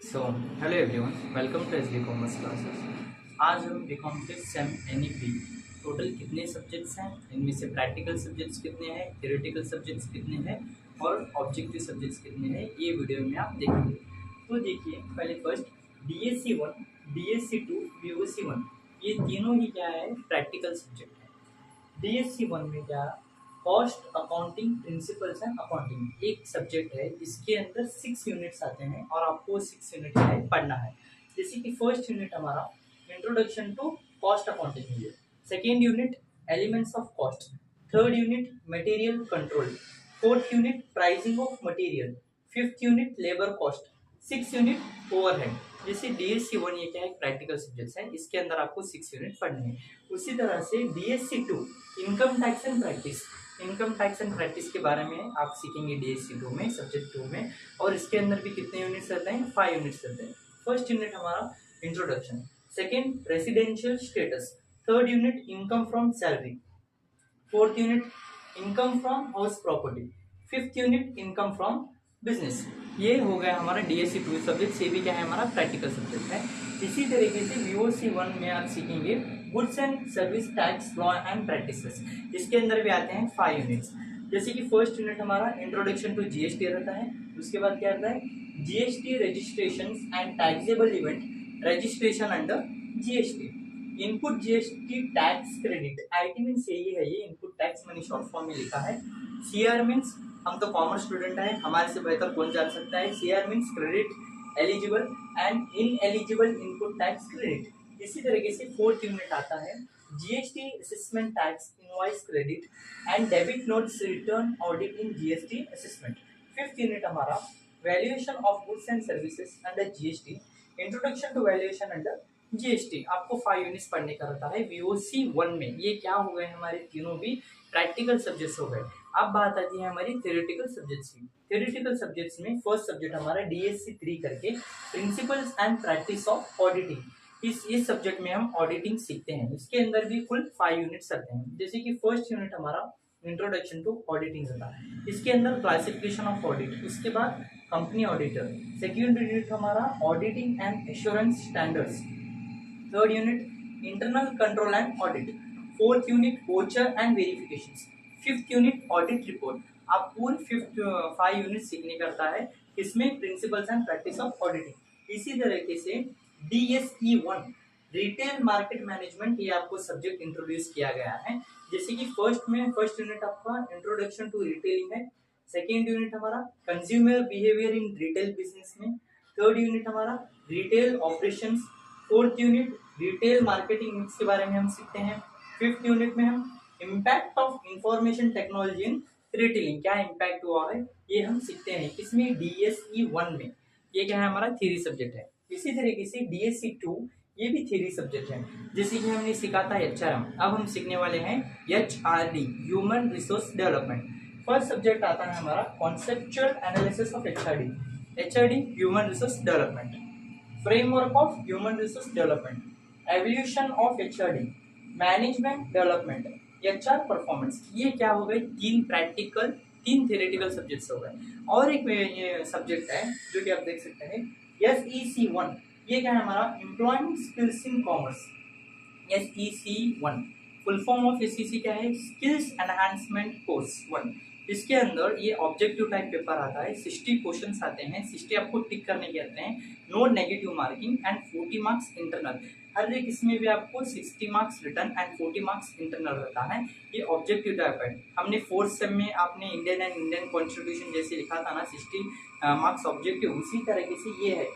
So hello everyone, welcome to SD commerce classes. आज हम B Com के सेम एनईपी टोटल कितने सब्जेक्ट्स हैं, इनमें से प्रैक्टिकल सब्जेक्ट्स कितने हैं, थ्योरेटिकल सब्जेक्ट्स कितने हैं और ऑब्जेक्टिव सब्जेक्ट्स कितने हैं, ये वीडियो में आप देखेंगे। तो देखिए, पहले फर्स्ट डीएससी 1, डीएससी 2, बीओसी 1, ये तीनों ही क्या है, प्रैक्टिकल सब्जेक्ट है। डीएससी 1 में क्या, cost accounting principles and accounting एक सब्जेक्ट है। इसके अंदर 6 यूनिट्स आते हैं और आपको 6 यूनिट है पढ़ना है। जैसे कि फर्स्ट यूनिट हमारा इंट्रोडक्शन टू कॉस्ट अकाउंटिंग है, second unit elements of cost, third unit material control, fourth unit pricing of material, fifth unit labour cost, six unit overhead. जैसे डीएससी 1 ये क्या है, प्रैक्टिकल सब्जेक्ट्स है, इसके अंदर आपको 6 यूनिट पढ़ने हैं। उसी तरह से DSC 2 income tax and practice, income tax and practice के बारे में आप सीखेंगे डीएससी 2 में, सब्जेक्ट 2 में। और इसके अंदर भी कितने यूनिट्स रहते हैं, 5 यूनिट्स रहते हैं। फर्स्ट यूनिट हमारा introduction, second residential status, third unit income from salary, fourth unit income from house property, fifth unit income from business. ये हो गया हमारा डीएससी 2 सब्जेक्ट। ये भी क्या है, हमारा प्रैक्टिकल सब्जेक्ट है। इसी तरीके से बीओसी 1 में आप सीखेंगे goods and service tax law and practices. इसके अंदर भी आते हैं 5 यूनिट्स। जैसे कि फर्स्ट यूनिट हमारा इंट्रोडक्शन टू जीएसटी रहता है। उसके बाद क्या रहता है, GST registration and taxable event, registration under GST, input GST tax credit. IT means यही है, ये input tax money short form में लिखा है। सीआर मीन्स, हम तो कॉमर्स स्टूडेंट है, हमारे से बेहतर कौन जान सकता है। CR means credit eligible and ineligible input tax credit. इसी तरीके से फोर्थ यूनिट आता है GST assessment tax invoice credit and debit notes return audit in GST assessment. Fifth unit हमारा valuation of goods and services under GST, introduction to valuation under GST. आपको 5 units पढ़ने का रहता है बीओसी 1 में। ये क्या हो गए, हमारे तीनों भी प्रैक्टिकल सब्जेक्ट्स हो गए। अब बात आती है हमारी थ्योरेटिकल सब्जेक्ट्स की। थ्योरेटिकल सब्जेक्ट्स में फर्स्ट सब्जेक्ट हमारा डीएससी 3 करके principles and practice of auditing. इस सब्जेक्ट में हम ऑडिटिंग सीखते हैं। इसके अंदर भी कुल 5 यूनिट्स आते हैं। जैसे कि फर्स्ट यूनिट हमारा इंट्रोडक्शन टू ऑडिटिंग रहता है। इसके अंदर क्लासिफिकेशन ऑफ ऑडिट, उसके बाद कंपनी ऑडिटर, सेकेंड यूनिट हमारा auditing and assurance standards, third unit internal control and audit, fourth unit voucher and verifications, fifth unit audit report. आप पूरी 5 यूनिट सीखने करता है, इसमें principles and practice of auditing. इसी तरीके से डीएसई 1 रिटेल मार्केट मैनेजमेंट, ये आपको सब्जेक्ट इंट्रोड्यूस किया गया है। जैसे कि फर्स्ट यूनिट आपका इंट्रोडक्शन टू रिटेलिंग है, सेकेंड यूनिट हमारा consumer behaviour in retail business में, थर्ड यूनिट हमारा retail operations, fourth unit retail marketing mix के बारे में हम सीखते हैं। फिफ्थ यूनिट में हम impact of information technology in retailing, क्या इम्पैक्ट हुआ है ये हम सीखते हैं। किसमें, डीएसई 1 में। ये क्या है, हमारा थ्योरी सब्जेक्ट है। इसी तरीके से डीएससी 2 ये भी थ्योरी सब्जेक्ट है। जैसे कि हमने सीखा था एचआरएम, अब हम सीखने वाले हैं HRD, human resource development. First subject आता है हमारा conceptual analysis of HRD, HRD human resource development, framework of human resource development, evolution of HRD, management development, HR performance. ये क्या हो गए, 3 प्रैक्टिकल 3 थ्योरेटिकल सब्जेक्ट्स हो गए। और एक ये सब्जेक्ट है जो कि आप देख सकते हैं एसईसी 1, ये क्या है हमारा employment skills in commerce. SEC 1 full form of SEC क्या है, स्किल्स एनहांसमेंट कोर्स 1। इसके अंदर ये ऑब्जेक्टिव टाइप पेपर आता है, 60 क्वेश्चंस आते हैं, 60 आपको टिक करने के आते हैं, no negative marking and 40 marks internal. हर एक इसमें भी आपको 60 marks return and 40 marks internal रहता है। ये ऑब्जेक्टिव टाइप है। हमने फोर्थ सेम में आपने इंडियन एंड इंडियन कॉन्स्टिट्यूशन जैसे लिखा था ना, 60 मार्क्स ऑब्जेक्टिव, उसी तरीके से ये है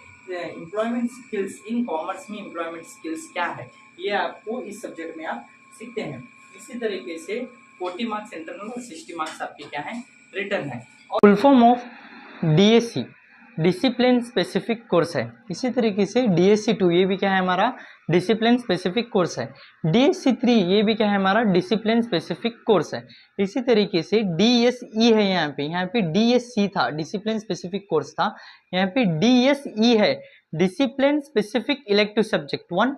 एम्प्लॉयमेंट स्किल्स इन कॉमर्स में। एम्प्लॉयमेंट स्किल्स क्या है, ये आपको इस सब्जेक्ट में आप सीखते हैं। इसी तरीके से 40 मार्क्स इंटरनल और 60 मार्क्स आपके क्या है, रिटर्न है। Full form of DSC discipline specific course है। इसी तरीके से डीएससी 2 ये भी क्या है, हमारा डिसिप्लिन स्पेसिफिक कोर्स है। डीएससी 3 ये भी क्या है, हमारा डिसिप्लिन स्पेसिफिक कोर्स है। इसी तरीके से डीएसई है, यहाँ पे डीएससी था, डिसिप्लिन स्पेसिफिक कोर्स था, यहाँ पे डीएसई है, discipline specific elective subject 1,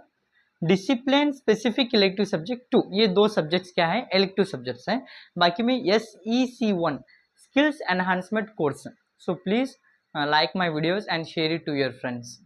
discipline specific elective subject 2। ये 2 सब्जेक्ट्स क्या है, इलेक्टिव सब्जेक्ट्स हैं। बाकी में SEC 1 skills enhancement course. So please like my videos and share it to your friends.